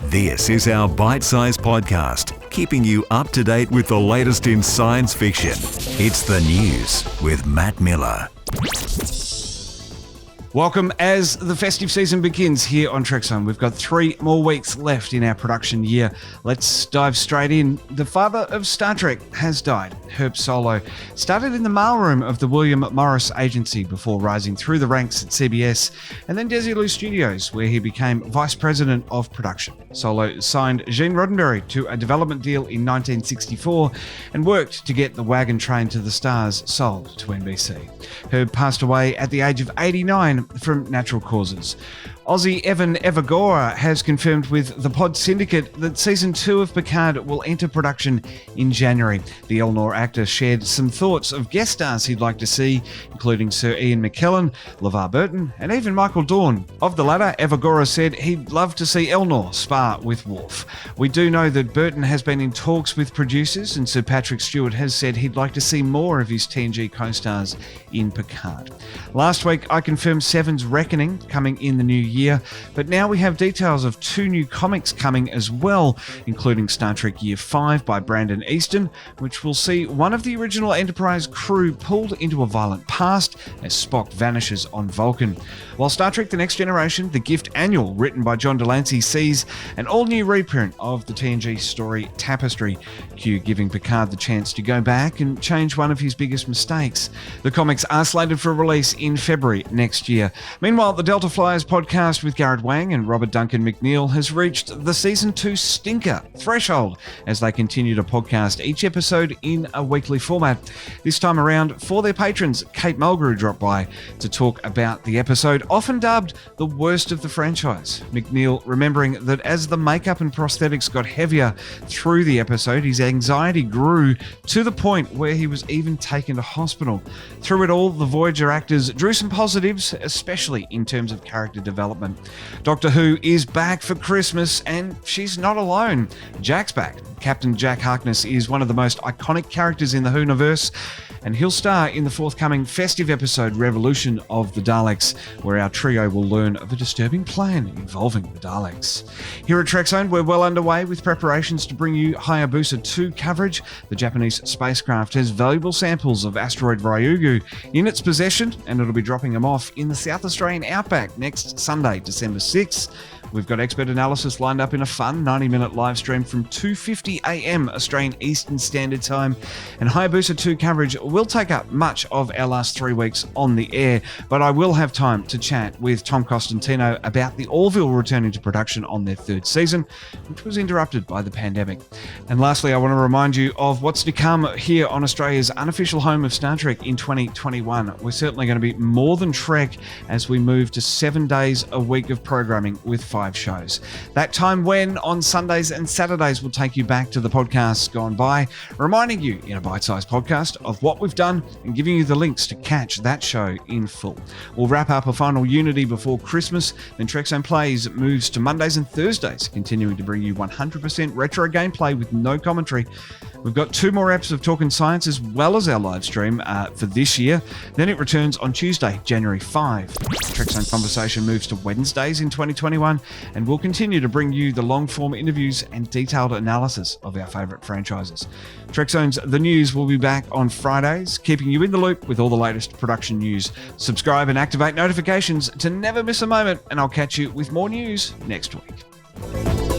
This is our bite-sized podcast, keeping you up to date with the latest in science fiction. It's The News with Matt Miller. Welcome as the festive season begins here on Trek Zone. We've got 3 more weeks left in our production year. Let's dive straight in. The father of Star Trek has died. Herb Solow started in the mailroom of the William Morris Agency before rising through the ranks at CBS and then Desilu Studios, where he became Vice President of Production. Solow signed Gene Roddenberry to a development deal in 1964 and worked to get The Wagon Train to the Stars sold to NBC. Herb passed away at the age of 89 from natural causes. Aussie Evan Evagora has confirmed with the Pod Syndicate that Season 2 of Picard will enter production in January. The Elnor actor shared some thoughts of guest stars he'd like to see, including Sir Ian McKellen, LeVar Burton, and even Michael Dorn. Of the latter, Evagora said he'd love to see Elnor spar with Worf. We do know that Burton has been in talks with producers, and Sir Patrick Stewart has said he'd like to see more of his TNG co-stars in Picard. Last week, I confirmed Seven's Reckoning coming in the new year, but now we have details of 2 new comics coming as well, including Star Trek Year 5 by Brandon Easton, which will see one of the original Enterprise crew pulled into a violent past as Spock vanishes on Vulcan. While Star Trek The Next Generation, The Gift Annual, written by John Delancey, sees an all-new reprint of the TNG story Tapestry, Q giving Picard the chance to go back and change one of his biggest mistakes. The comics are slated for release in February next year. Meanwhile, the Delta Flyers podcast with Garrett Wang and Robert Duncan McNeil has reached the Season 2 stinker threshold as they continue to podcast each episode in a weekly format. This time around, for their patrons, Kate Mulgrew dropped by to talk about the episode, often dubbed the worst of the franchise. McNeil remembering that as the makeup and prosthetics got heavier through the episode, his anxiety grew to the point where he was even taken to hospital. Through it all, the Voyager actors drew some positives, especially in terms of character development. Doctor Who is back for Christmas, and she's not alone. Jack's back. Captain Jack Harkness is one of the most iconic characters in the Who-niverse, and he'll star in the forthcoming festive episode Revolution of the Daleks, where our trio will learn of a disturbing plan involving the Daleks. Here at Trek Zone, we're well underway with preparations to bring you Hayabusa 2 coverage. The Japanese spacecraft has valuable samples of asteroid Ryugu in its possession, and it'll be dropping them off in the South Australian outback next Sunday, December 6th. We've got expert analysis lined up in a fun 90-minute live stream from 2:50 a.m. Australian Eastern Standard Time, and Hayabusa 2 coverage will take up much of our last 3 weeks on the air, but I will have time to chat with Tom Costantino about the Orville returning to production on their 3rd season, which was interrupted by the pandemic. And lastly, I want to remind you of what's to come here on Australia's unofficial home of Star Trek in 2021. We're certainly going to be more than Trek as we move to 7 days a week of programming with 5 shows. That time when on Sundays and Saturdays we'll take you back to the podcasts gone by, reminding you in a bite-sized podcast of what we've done and giving you the links to catch that show in full. We'll wrap up a final Unity before Christmas, then Trek Zone Plays moves to Mondays and Thursdays, continuing to bring you 100% retro gameplay with no commentary. We've got 2 more eps of Talkin' Science as well as our live stream for this year. Then it returns on Tuesday, January 5. Trek Zone Conversation moves to Wednesdays in 2021, and we'll continue to bring you the long-form interviews and detailed analysis of our favourite franchises. Trek Zone's The News will be back on Fridays, keeping you in the loop with all the latest production news. Subscribe and activate notifications to never miss a moment, and I'll catch you with more news next week.